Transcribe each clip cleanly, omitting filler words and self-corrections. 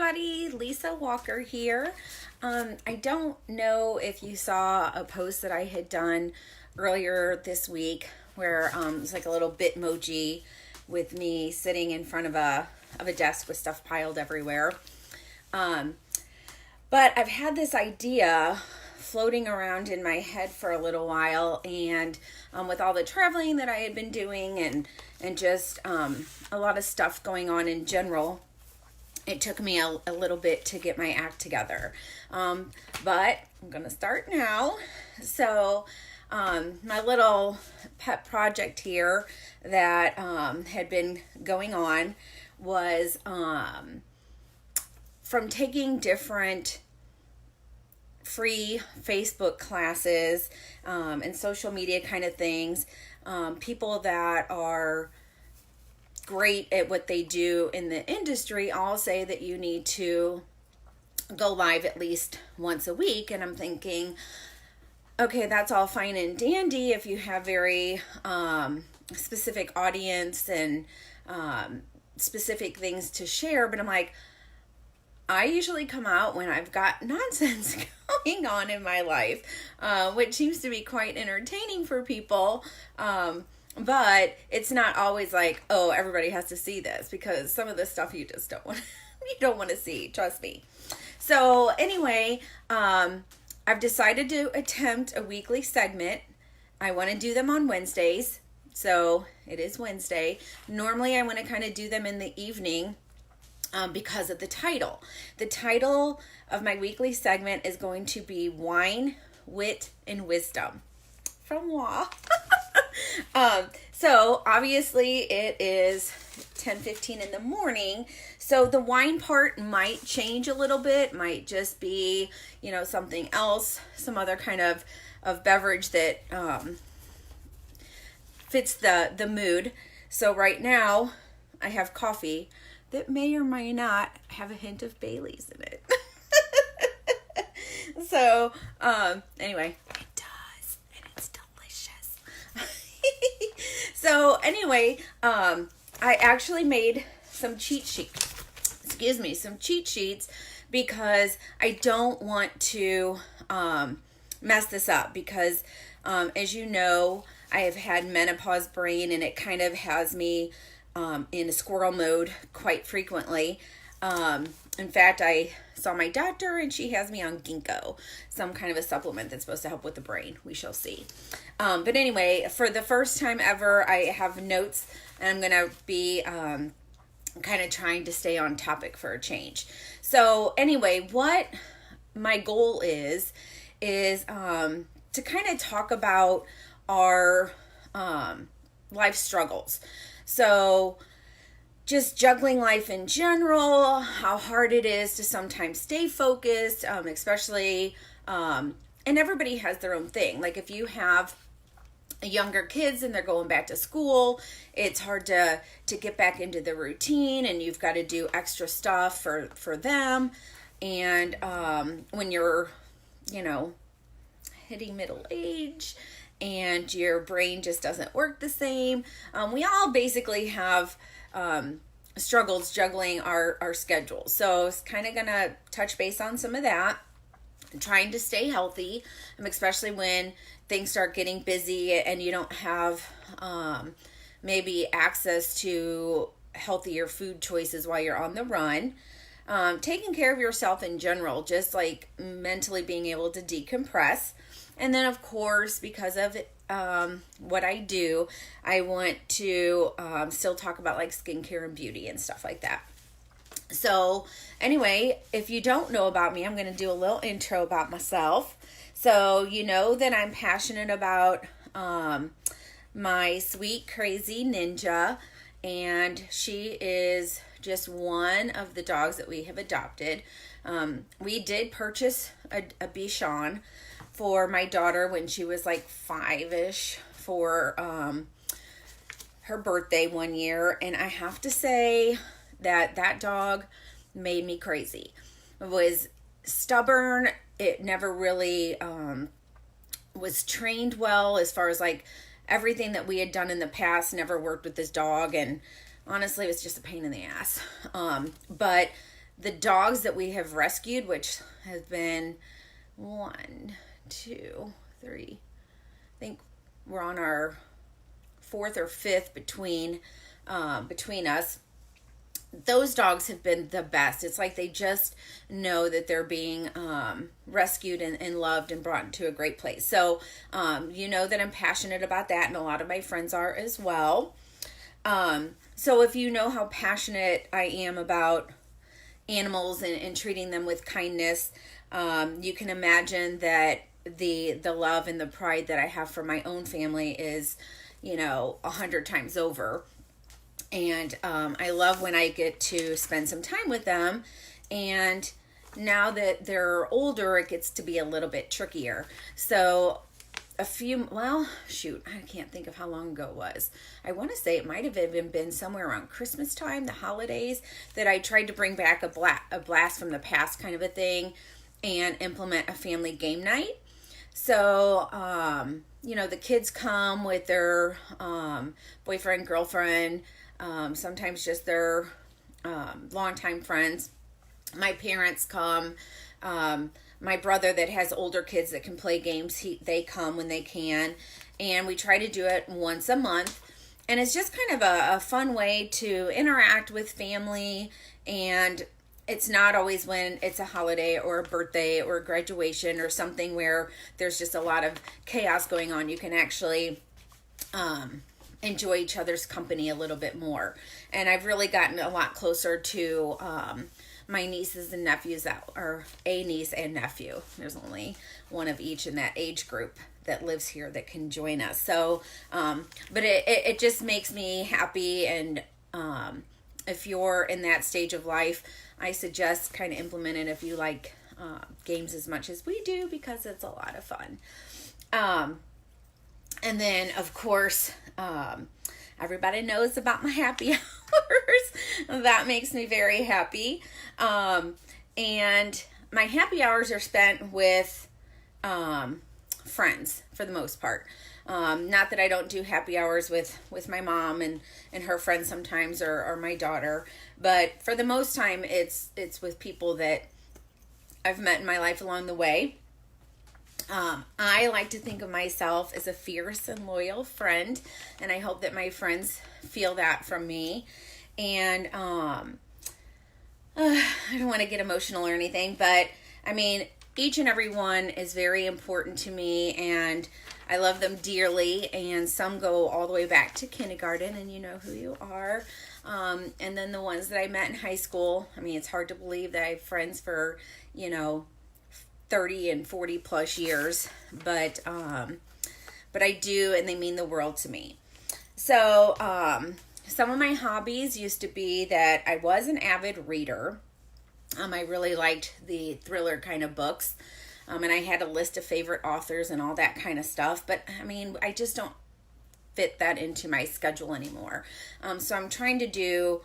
everybody, Lisa Walker here. I don't know if you saw a post that I had done earlier this week where it's like a little Bitmoji with me sitting in front of a desk with stuff piled everywhere. But I've had this idea floating around in my head for a little while, and with all the traveling that I had been doing and just a lot of stuff going on in general, it took me a little bit to get my act together. But I'm going to start now. So my little pet project here that had been going on was from taking different free Facebook classes and social media kind of things, people that are great at what they do in the industry all say that you need to go live at least once a week. And I'm thinking, okay, that's all fine and dandy if you have very specific audience and specific things to share. But I'm like, I usually come out when I've got nonsense going on in my life, which seems to be quite entertaining for people. But it's not always like, oh, everybody has to see this, because some of the stuff you just don't want to see, trust me. So anyway, I've decided to attempt a weekly segment. I want to do them on Wednesdays. So it is Wednesday. Normally I want to kind of do them in the evening because of the title. The title of my weekly segment is going to be Wine, Wit, and Wisdom from WA. So obviously it is 10:15 in the morning. So the wine part might change a little bit, might just be, something else, some other kind of beverage that fits the mood. So right now I have coffee that may or may not have a hint of Bailey's in it. So anyway, it does, and it's delicious. So anyway, I actually made some cheat sheets because I don't want to mess this up, because as you know, I have had menopause brain, and it kind of has me in a squirrel mode quite frequently. In fact, I saw my doctor and she has me on ginkgo, some kind of a supplement that's supposed to help with the brain. We shall see. But anyway, for the first time ever, I have notes, and I'm going to be kind of trying to stay on topic for a change. So anyway, what my goal is to kind of talk about our life struggles. So just juggling life in general, how hard it is to sometimes stay focused, especially, and everybody has their own thing. Like if you have younger kids and they're going back to school, it's hard to get back into the routine, and you've got to do extra stuff for them. And when you're, hitting middle age and your brain just doesn't work the same, we all basically have struggles juggling our schedules. So it's kind of gonna touch base on some of that, trying to stay healthy, especially when things start getting busy and you don't have maybe access to healthier food choices while you're on the run. Taking care of yourself in general, just like mentally being able to decompress. And then of course, because of what I do, I want to still talk about like skincare and beauty and stuff like that. So anyway, if you don't know about me, I'm going to do a little intro about myself. So you know that I'm passionate about my sweet, crazy ninja, and she is just one of the dogs that we have adopted. We did purchase a Bichon for my daughter when she was like 5-ish for her birthday one year, and I have to say that dog made me crazy. It was stubborn. It never really was trained well, as far as like everything that we had done in the past never worked with this dog, and honestly it was just a pain in the ass. But the dogs that we have rescued, which has been 1, 2, 3, I think we're on our 4th or 5th between us. Those dogs have been the best. It's like they just know that they're being rescued and loved and brought into a great place. So you know that I'm passionate about that, and a lot of my friends are as well. So if you know how passionate I am about animals and treating them with kindness, you can imagine that the love and the pride that I have for my own family is, 100 times over. And I love when I get to spend some time with them. And now that they're older, it gets to be a little bit trickier. So I can't think of how long ago it was. I want to say it might have even been somewhere around Christmas time, the holidays, that I tried to bring back a blast from the past kind of a thing and implement a family game night. So, the kids come with their boyfriend, girlfriend, sometimes just their longtime friends. My parents come. My brother that has older kids that can play games, they come when they can. And we try to do it once a month. And it's just kind of a fun way to interact with family. And it's not always when it's a holiday or a birthday or a graduation or something where there's just a lot of chaos going on. You can actually enjoy each other's company a little bit more. And I've really gotten a lot closer to my nieces and nephews, that are a niece and nephew. There's only one of each in that age group that lives here that can join us. So, but it just makes me happy. And if you're in that stage of life, I suggest kind of implement it if you like games as much as we do, because it's a lot of fun. And then, of course, everybody knows about my happy hours. That makes me very happy. And my happy hours are spent with friends for the most part. Not that I don't do happy hours with my mom and her friends sometimes, or my daughter, but for the most time it's with people that I've met in my life along the way. I like to think of myself as a fierce and loyal friend, and I hope that my friends feel that from me. And I don't want to get emotional or anything, but I mean, each and every one is very important to me, and I love them dearly. And some go all the way back to kindergarten, and you know who you are. And then the ones that I met in high school, I mean, it's hard to believe that I have friends for, 30 and 40 plus years, but I do, and they mean the world to me. So, some of my hobbies used to be that I was an avid reader. I really liked the thriller kind of books. And I had a list of favorite authors and all that kind of stuff. But I mean, I just don't fit that into my schedule anymore. So I'm trying to do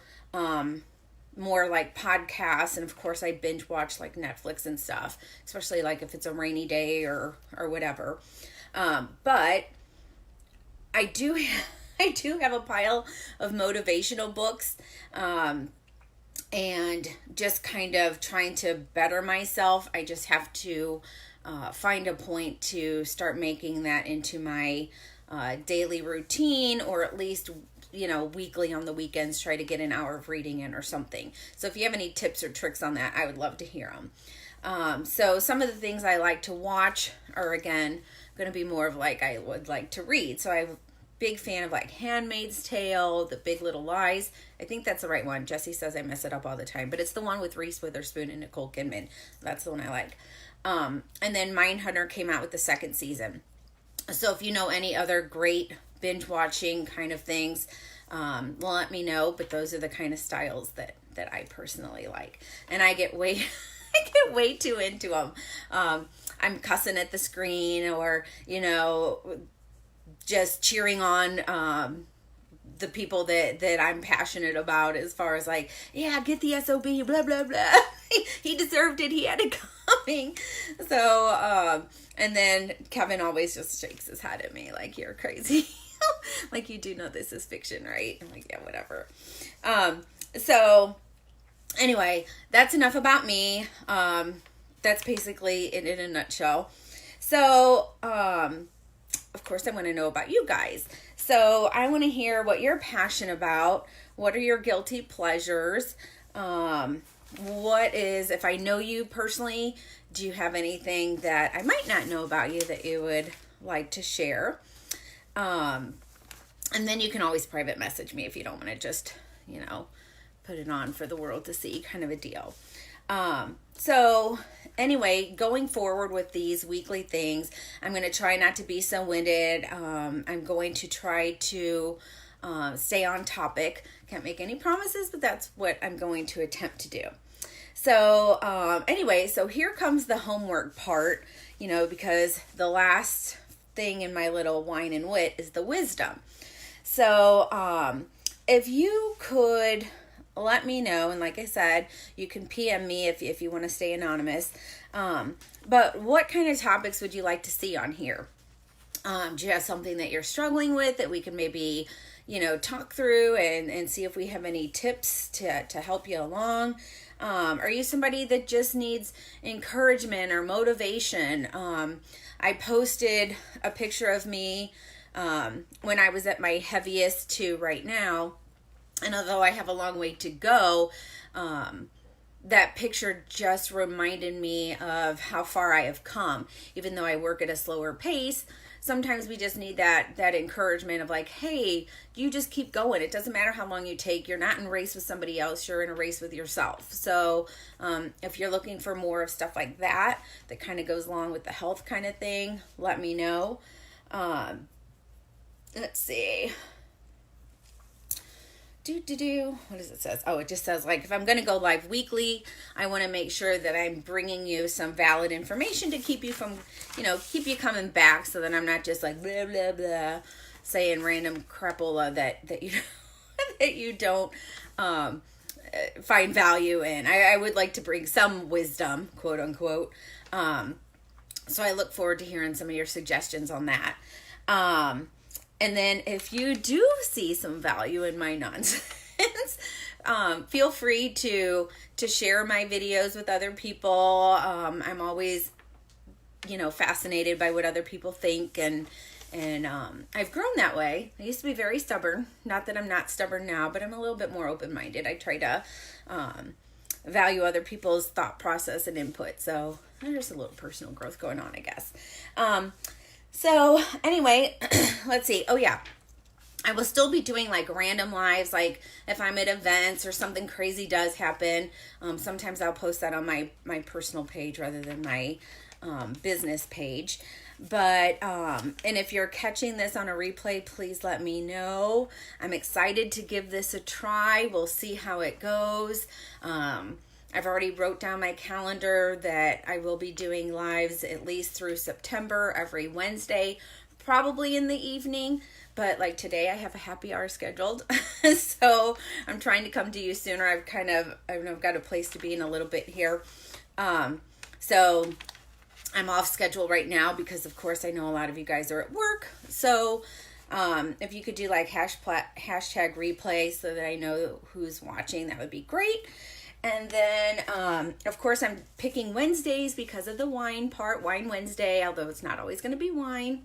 more like podcasts. And of course, I binge watch like Netflix and stuff, especially like if it's a rainy day or whatever. But I do have a pile of motivational books. And just kind of trying to better myself. I just have to find a point to start making that into my daily routine, or at least, weekly on the weekends, try to get an hour of reading in or something. So if you have any tips or tricks on that, I would love to hear them. So some of the things I like to watch are, again, going to be more of like I would like to read. So I'm a big fan of like Handmaid's Tale, The Big Little Lies. I think that's the right one. Jesse says I mess it up all the time, but it's the one with Reese Witherspoon and Nicole Kidman. That's the one I like. And then Mindhunter came out with the second season. So if you know any other great binge watching kind of things, let me know. But those are the kind of styles that I personally like. And I get way too into them. I'm cussing at the screen, or, just cheering on the people that I'm passionate about, as far as like, yeah, get the SOB, blah, blah, blah. He deserved it. He had it coming. So, and then Kevin always just shakes his head at me like, you're crazy. Like, you do know this is fiction, right? I'm like, yeah, whatever. So anyway, that's enough about me. That's basically it in a nutshell. So, of course, I want to know about you guys. So I want to hear what you're passionate about. What are your guilty pleasures? What is, if I know you personally, do you have anything that I might not know about you that you would like to share? And then you can always private message me if you don't want to just, put it on for the world to see, kind of a deal. So anyway, going forward with these weekly things, I'm going to try not to be so winded. I'm going to try to stay on topic. Can't make any promises, but that's what I'm going to attempt to do. So anyway, so here comes the homework part, because the last thing in my little wine and wit is the wisdom. So if you could let me know, and like I said, you can PM me if you want to stay anonymous. But what kind of topics would you like to see on here? Do you have something that you're struggling with that we can maybe, talk through and see if we have any tips to help you along? Are you somebody that just needs encouragement or motivation? I posted a picture of me when I was at my heaviest to right now. And although I have a long way to go, that picture just reminded me of how far I have come. Even though I work at a slower pace, sometimes we just need that encouragement of like, hey, you just keep going. It doesn't matter how long you take. You're not in a race with somebody else. You're in a race with yourself. So if you're looking for more of stuff like that kind of goes along with the health kind of thing, let me know. Let's see. What does it say? Oh, it just says, like, if I'm going to go live weekly, I want to make sure that I'm bringing you some valid information to keep you from, keep you coming back, so that I'm not just like blah blah blah saying random crapola that you that you don't find value in. I would like to bring some wisdom, quote unquote. So I look forward to hearing some of your suggestions on that. And then if you do see some value in my nonsense, feel free to share my videos with other people. I'm always, fascinated by what other people think, and I've grown that way. I used to be very stubborn. Not that I'm not stubborn now, but I'm a little bit more open-minded. I try to value other people's thought process and input. So there's a little personal growth going on, I guess. So anyway, let's see. Oh yeah, I will still be doing like random lives, like if I'm at events or something crazy does happen. Sometimes I'll post that on my personal page rather than my business page. But and if you're catching this on a replay, please let me know. I'm excited to give this a try. We'll see how it goes. I've already wrote down my calendar that I will be doing lives at least through September every Wednesday, probably in the evening. But like today, I have a happy hour scheduled. So I'm trying to come to you sooner. I've got a place to be in a little bit here. So I'm off schedule right now because, of course, I know a lot of you guys are at work. So if you could do like hashtag replay so that I know who's watching, that would be great. And then, of course, I'm picking Wednesdays because of the wine part, Wine Wednesday, although it's not always going to be wine.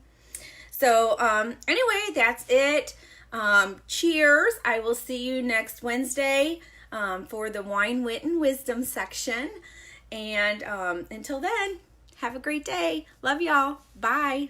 So, anyway, that's it. Cheers. I will see you next Wednesday for the Wine, Wit, and Wisdom section. And until then, have a great day. Love y'all. Bye.